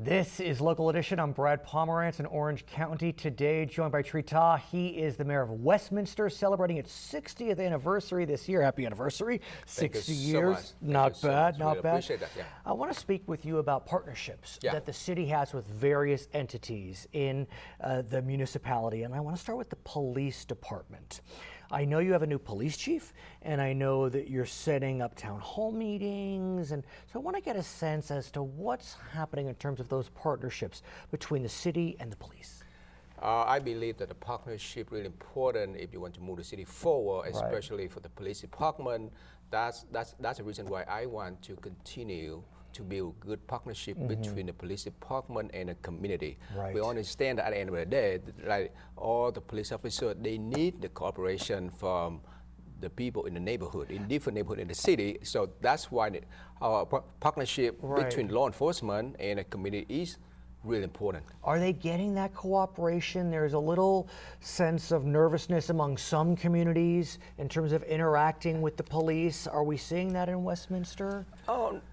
This is Local Edition. I'm Brad Pomerance in Orange County. Today, joined by Tri Ta. He is the mayor of Westminster, celebrating its 60th anniversary this year. Happy anniversary. 60 years. Not bad, not bad. Appreciate that, yeah. I want to speak with you about partnerships Yeah. that the city has with various entities in the municipality. And I want to start with the police department. I know you have a new police chief, and I know that you're setting up town hall meetings, and so I want to get a sense as to what's happening in terms of those partnerships between the city and the police. I believe that the partnership really important if you want to move the city forward, especially for the police department. That's the reason why I want to continue to build good partnership between the police department and the community. Right. We understand that at the end of the day, like all the police officers, they need the cooperation from the people in the neighborhood, in different neighborhoods in the city. So that's why our partnership between law enforcement and the community is really important. Are they getting that cooperation? There's a little sense of nervousness among some communities in terms of interacting with the police. Are we seeing that in Westminster?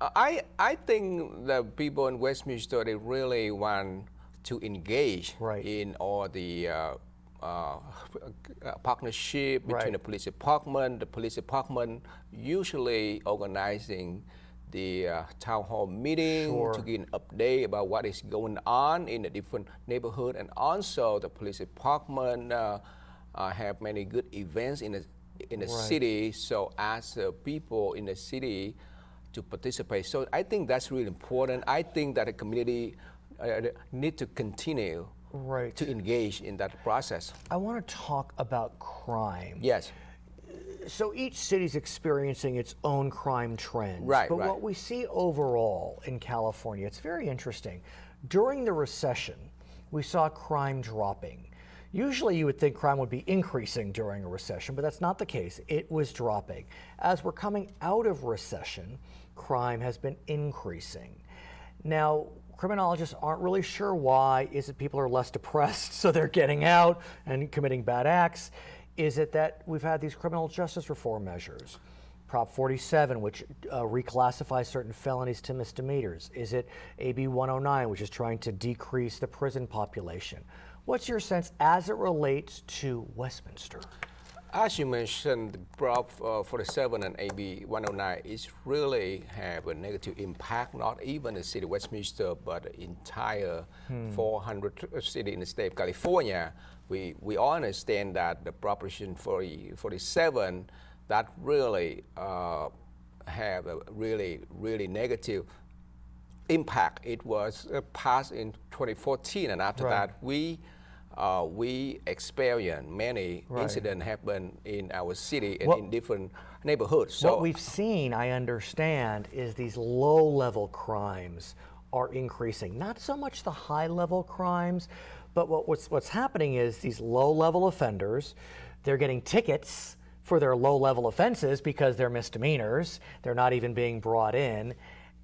I think the people in Westminster, they really want to engage in all the partnership between the police department usually organizing the town hall meeting to get an update about what is going on in the different neighborhood, and also the police department have many good events in the city, so ask people in the city to participate. So I think that's really important. I think that the community need to continue to engage in that process. I want to talk about crime. Yes. So each city's experiencing its own crime trends. But what we see overall in California, it's very interesting. During the recession, we saw crime dropping. Usually you would think crime would be increasing during a recession, but that's not the case. It was dropping. As we're coming out of recession, crime has been increasing. Now, criminologists aren't really sure why. Is it people are less depressed, so they're getting out and committing bad acts? Is it that we've had these criminal justice reform measures? Prop 47, which reclassifies certain felonies to misdemeanors. Is it AB 109, which is trying to decrease the prison population? What's your sense as it relates to Westminster? As you mentioned, Prop 47 and AB 109 is really have a negative impact, not even the city of Westminster, but the entire 400 city in the state of California. We all understand that the Proposition 47 that really have a really negative impact. It was passed in 2014, and after that we experienced many incidents happen in our city and in different neighborhoods. So what we've seen, I understand, is these low-level crimes are increasing. Not so much the high-level crimes, but what's happening is these low-level offenders, they're getting tickets for their low-level offenses because they're misdemeanors. They're not even being brought in,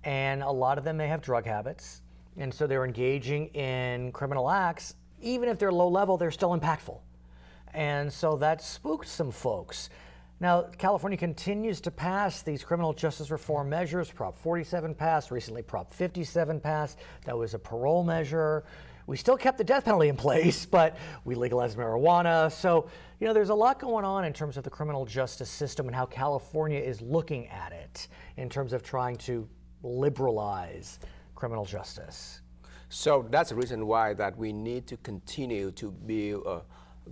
and a lot of them may have drug habits, and so they're engaging in criminal acts. Even if they're low-level, they're still impactful, and so that spooked some folks. Now, California continues to pass these criminal justice reform measures. Prop 47 passed, recently Prop 57 passed. That was a parole measure. We still kept the death penalty in place, but we legalized marijuana. So, you know, there's a lot going on in terms of the criminal justice system and how California is looking at it in terms of trying to liberalize criminal justice. So that's the reason why that we need to continue to build a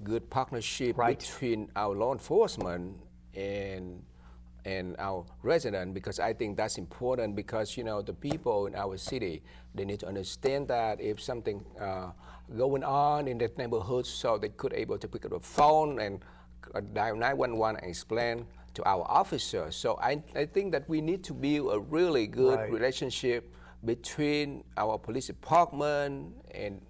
good partnership between our law enforcement and our residents, because I think that's important, because you know the people in our city, they need to understand that if something going on in that neighborhood, so they could able to pick up the phone and dial 911 and explain to our officers. So I think that we need to build a really good relationship between our police department and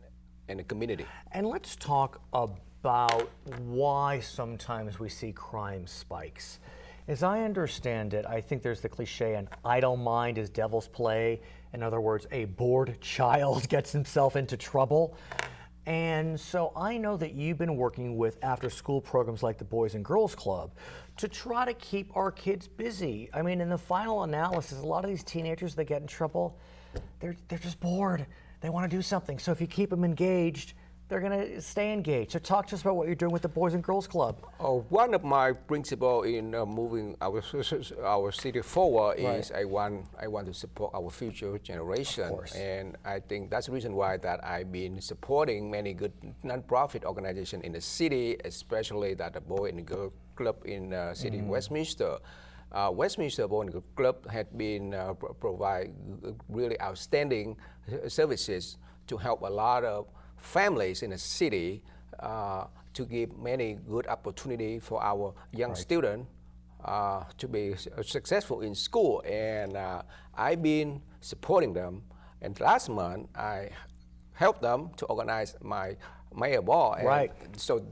the community. And let's talk about why sometimes we see crime spikes. As I understand it, I think there's the cliche, an idle mind is devil's play. In other words, a bored child gets himself into trouble. And so I know that you've been working with after-school programs like the Boys and Girls Club to try to keep our kids busy. I mean, in the final analysis, a lot of these teenagers that get in trouble, they're just bored. they want to do something. So if you keep them engaged, they're going to stay engaged. So talk to us about what you're doing with the Boys and Girls Club. One of my principles in moving our city forward is I want to support our future generation, and I think that's the reason why that I've been supporting many good non-profit organizations in the city, especially that the Boy and Girl Club in city Westminster. Westminster Boy and Girl Club had been provide really outstanding services to help a lot of families in the city to give many good opportunity for our young students to be successful in school, and I've been supporting them. And last month I helped them to organize my mayor ball, and so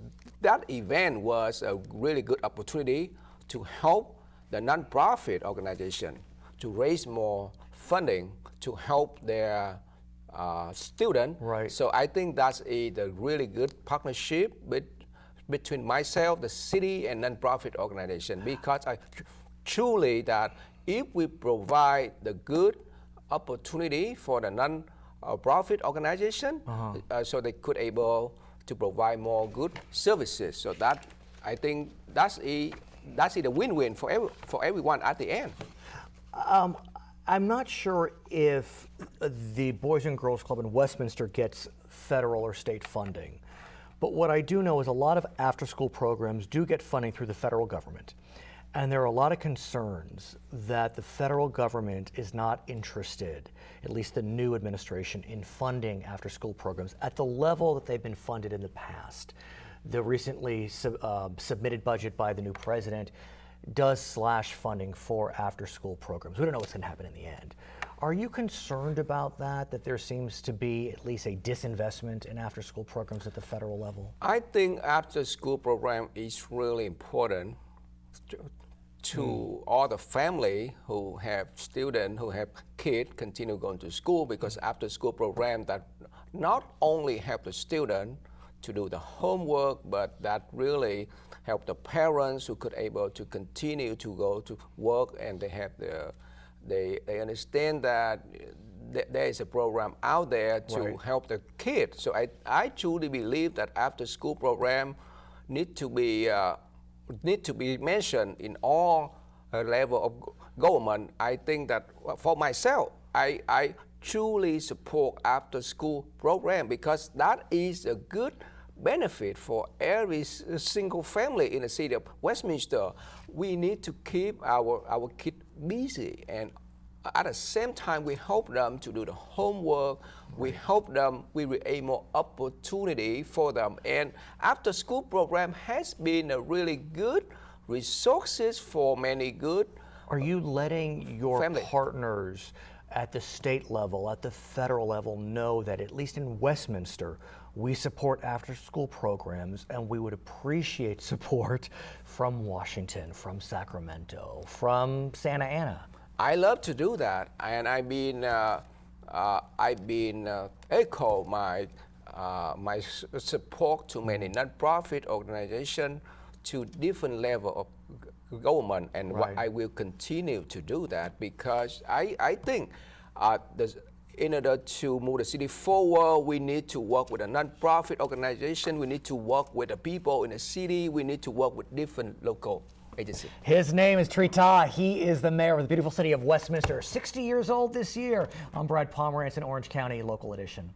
that event was a really good opportunity to help the nonprofit organization to raise more funding to help their student. So I think that's the really good partnership between myself, the city, and nonprofit organization, because I truly that if we provide the good opportunity for the non-profit organization, so they could able to provide more good services. So that I think that's the win-win for everyone at the end. I'm not sure if the Boys and Girls Club in Westminster gets federal or state funding, but what I do know is a lot of after-school programs do get funding through the federal government, and there are a lot of concerns that the federal government is not interested, at least the new administration, in funding after-school programs at the level that they've been funded in the past. The recently submitted budget by the new president does slash funding for after-school programs. We don't know what's going to happen in the end. Are you concerned about that there seems to be at least a disinvestment in after-school programs at the federal level? I think after-school program is really important to all the family who have students, who have kids continue going to school, because after-school program that not only help the student to do the homework, but that really help the parents who could able to continue to go to work, and they have they understand that there is a program out there to help the kids. So I truly believe that after school program need to be mentioned in all level of government. I think that for myself, I truly support after school program, because that is a good benefit for every single family in the city of Westminster. We need to keep our kids busy, and at the same time we help them to do the homework. We help them, we create more opportunity for them, and after school program has been a really good resources for many good. Are you letting your partners at the state level, at the federal level, know that at least in Westminster, we support after-school programs, and we would appreciate support from Washington, from Sacramento, from Santa Ana? I love to do that, and I've been echo my support to many nonprofit organizations to different level of government, and I will continue to do that, because I think in order to move the city forward, we need to work with a nonprofit organization, we need to work with the people in the city, we need to work with different local agencies. His name is Tri Ta. He is the mayor of the beautiful city of Westminster, 60 years old this year. I'm Brad Pomerance in Orange County, local edition.